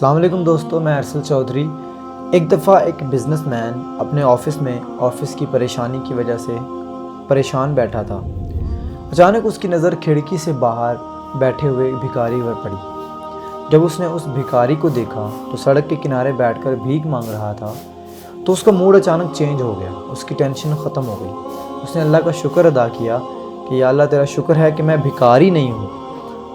السلام علیکم دوستو، میں ارسل چودھری۔ ایک دفعہ ایک بزنس مین اپنے آفس کی پریشانی کی وجہ سے پریشان بیٹھا تھا۔ اچانک اس کی نظر کھڑکی سے باہر بیٹھے ہوئے بھکاری پر پڑی۔ جب اس نے اس بھکاری کو دیکھا تو سڑک کے کنارے بیٹھ کر بھیک مانگ رہا تھا تو اس کا موڈ اچانک چینج ہو گیا، اس کی ٹینشن ختم ہو گئی۔ اس نے اللہ کا شکر ادا کیا کہ یا اللہ تیرا شکر ہے کہ میں بھکاری نہیں ہوں۔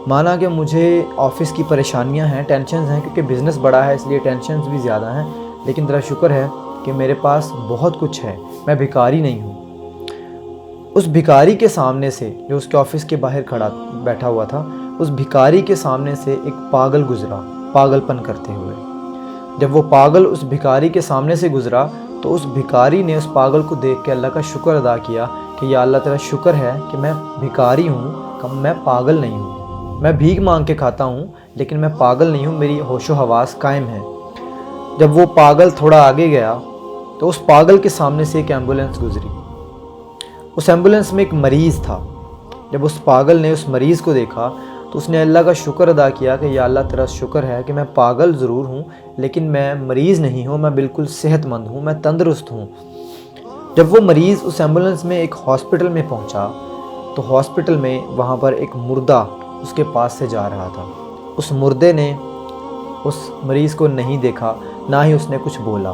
مانا کہ مجھے آفس کی پریشانیاں ہیں، ٹینشنز ہیں، کیونکہ بزنس بڑا ہے اس لیے ٹینشنز بھی زیادہ ہیں، لیکن تیرا شکر ہے کہ میرے پاس بہت کچھ ہے، میں بھکاری نہیں ہوں۔ اس بھکاری کے سامنے سے، جو اس کے آفس کے باہر بیٹھا ہوا تھا، اس بھکاری کے سامنے سے ایک پاگل گزرا، پاگل پن کرتے ہوئے۔ جب وہ پاگل اس بھکاری کے سامنے سے گزرا تو اس بھکاری نے اس پاگل کو دیکھ کے اللہ کا شکر ادا کیا کہ یا اللہ تیرا شکر ہے کہ میں بھکاری ہوں، کہ میں پاگل نہیں ہوں۔ میں بھیک مانگ کے کھاتا ہوں لیکن میں پاگل نہیں ہوں، میری ہوش و حواس قائم ہے۔ جب وہ پاگل تھوڑا آگے گیا تو اس پاگل کے سامنے سے ایک ایمبولینس گزری۔ اس ایمبولینس میں ایک مریض تھا۔ جب اس پاگل نے اس مریض کو دیکھا تو اس نے اللہ کا شکر ادا کیا کہ یا اللہ تیرا شکر ہے کہ میں پاگل ضرور ہوں لیکن میں مریض نہیں ہوں، میں بالکل صحت مند ہوں، میں تندرست ہوں۔ جب وہ مریض اس ایمبولینس میں ایک ہاسپٹل میں پہنچا تو ہاسپٹل میں وہاں پر ایک مردہ اس کے پاس سے جا رہا تھا۔ اس مردے نے اس مریض کو نہیں دیکھا، نہ ہی اس نے کچھ بولا۔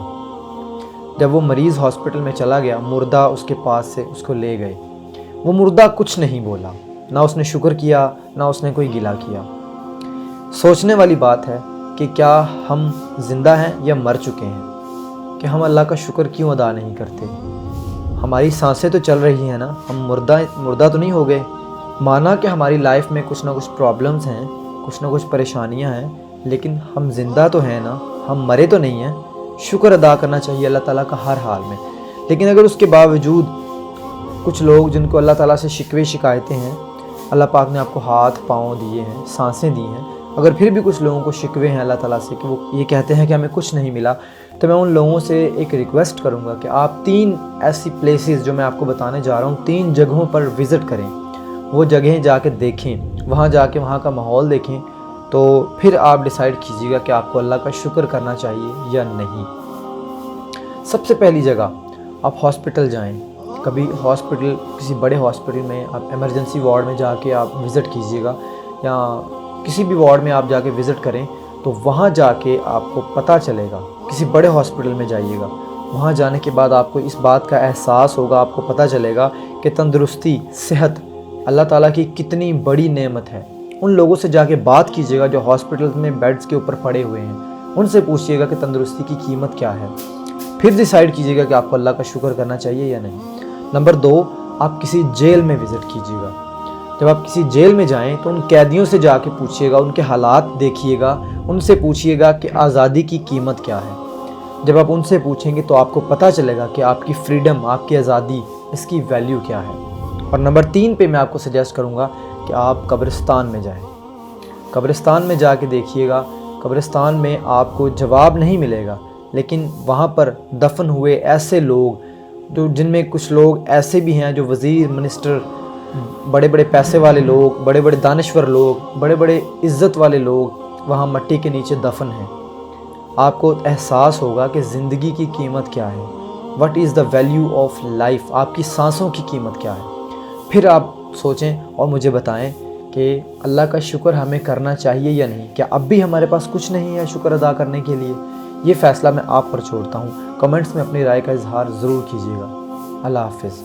جب وہ مریض ہاسپٹل میں چلا گیا، مردہ اس کے پاس سے اس کو لے گئے۔ وہ مردہ کچھ نہیں بولا، نہ اس نے شکر کیا، نہ اس نے کوئی گلہ کیا۔ سوچنے والی بات ہے کہ کیا ہم زندہ ہیں یا مر چکے ہیں، کہ ہم اللہ کا شکر کیوں ادا نہیں کرتے؟ ہماری سانسیں تو چل رہی ہیں نا، ہم مردہ تو نہیں ہو گئے۔ مانا کہ ہماری لائف میں کچھ نہ کچھ پرابلمز ہیں، کچھ نہ کچھ پریشانیاں ہیں، لیکن ہم زندہ تو ہیں نا، ہم مرے تو نہیں ہیں۔ شکر ادا کرنا چاہیے اللہ تعالیٰ کا ہر حال میں۔ لیکن اگر اس کے باوجود کچھ لوگ جن کو اللہ تعالیٰ سے شکوے شکایتیں ہیں، اللہ پاک نے آپ کو ہاتھ پاؤں دیے ہیں، سانسیں دی ہیں، اگر پھر بھی کچھ لوگوں کو شکوے ہیں اللہ تعالیٰ سے کہ وہ یہ کہتے ہیں کہ ہمیں کچھ نہیں ملا، تو میں ان لوگوں سے ایک ریکویسٹ کروں گا کہ آپ 3 ایسی پلیسز جو میں آپ کو بتانے جا رہا ہوں، 3 جگہوں پر وزٹ کریں۔ وہ جگہیں جا کے دیکھیں، وہاں جا کے وہاں کا ماحول دیکھیں، تو پھر آپ ڈیسائیڈ کیجیے گا کہ آپ کو اللہ کا شکر کرنا چاہیے یا نہیں۔ سب سے پہلی جگہ، آپ ہاسپٹل جائیں۔ کبھی ہاسپٹل، کسی بڑے ہاسپٹل میں آپ ایمرجنسی وارڈ میں جا کے آپ وزٹ کیجیے گا، یا کسی بھی وارڈ میں آپ جا کے وزٹ کریں تو وہاں جا کے آپ کو پتہ چلے گا۔ کسی بڑے ہاسپٹل میں جائیے گا، وہاں جانے کے بعد آپ کو اس بات کا احساس ہوگا، آپ کو پتہ چلے گا کہ تندرستی، صحت اللہ تعالیٰ کی کتنی بڑی نعمت ہے۔ ان لوگوں سے جا کے بات کیجیے گا جو ہاسپٹلز میں بیڈز کے اوپر پڑے ہوئے ہیں، ان سے پوچھیے گا کہ تندرستی کی قیمت کیا ہے، پھر ڈیسائیڈ کیجیے گا کہ آپ کو اللہ کا شکر کرنا چاہیے یا نہیں۔ نمبر 2، آپ کسی جیل میں وزٹ کیجیے گا۔ جب آپ کسی جیل میں جائیں تو ان قیدیوں سے جا کے پوچھیے گا، ان کے حالات دیکھیے گا، ان سے پوچھیے گا کہ آزادی کی قیمت کیا ہے۔ جب آپ ان سے پوچھیں گے تو آپ کو پتہ چلے گا کہ آپ کی فریڈم، آپ کی آزادی، اس کی ویلیو کیا ہے۔ اور نمبر 3 پہ میں آپ کو سجیسٹ کروں گا کہ آپ قبرستان میں جائیں۔ قبرستان میں جا کے دیکھیے گا، قبرستان میں آپ کو جواب نہیں ملے گا، لیکن وہاں پر دفن ہوئے ایسے لوگ جن میں کچھ لوگ ایسے بھی ہیں جو وزیر، منسٹر، بڑے بڑے پیسے والے لوگ، بڑے بڑے دانشور لوگ، بڑے بڑے عزت والے لوگ وہاں مٹی کے نیچے دفن ہیں۔ آپ کو احساس ہوگا کہ زندگی کی قیمت کیا ہے، what is the value of life, آپ کی سانسوں کی قیمت کیا ہے۔ پھر آپ سوچیں اور مجھے بتائیں کہ اللہ کا شکر ہمیں کرنا چاہیے یا نہیں۔ کیا اب بھی ہمارے پاس کچھ نہیں ہے شکر ادا کرنے کے لیے؟ یہ فیصلہ میں آپ پر چھوڑتا ہوں۔ کمنٹس میں اپنی رائے کا اظہار ضرور کیجیے گا۔ اللہ حافظ۔